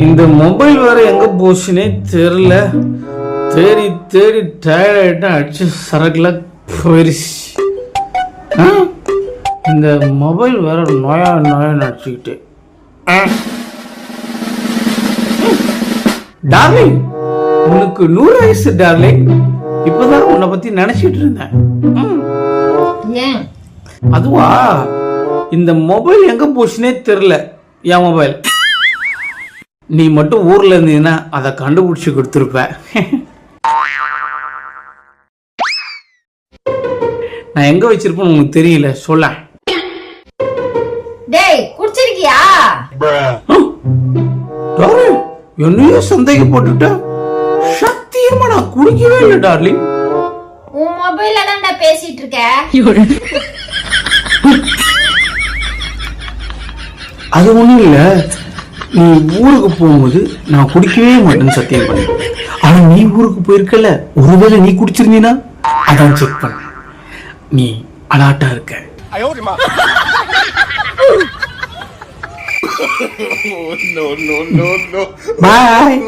இந்த மொபைல் வேற எங்க போச்சுனே தெரியல. தேடி தேடி டயர்ட் ஆயிட்டா அடிச்சு சரக்குல போயிருச்சு. இந்த மொபைல் வேற நோயா நடிச்சுக்கிட்டு. டார்லிங், உனக்கு 100 வயசு டார்லிங். இப்பதான் உன்னை பத்தி நினைச்சிட்டு இருந்தேன். அதுவா, இந்த மொபைல் எங்க போச்சுனே தெரியல. என் மொபைல் நீ மட்டும் ஊர்ல இருந்தீங்கன்னா அதை கண்டுபிடிச்சு கொடுத்துருப்ப. நான் எங்க வச்சிருப்பேன்னு உனக்கு தெரியல. சொல்ல குடிச்சிருக்கியா? என்னையே சந்தேகப்பட்டுட்ட. சத்தியமா நான் குடிக்கவே இல்லை டார்லிங். உன் மொபைல்ல தான் பேசிட்டு இருக்க. அது ஒண்ணும் இல்ல. நீ ஊருக்கு போகும்போது நான் குடிக்கவே மாட்டேன்னு சத்தியம் பண்ண. ஆனா நீ ஊருக்கு போயிருக்கல, ஒருவேளை நீ குடிச்சிருந்தீனா அதான் செக் பண்ண. நீ அலாட்டா இருக்க. பாய்.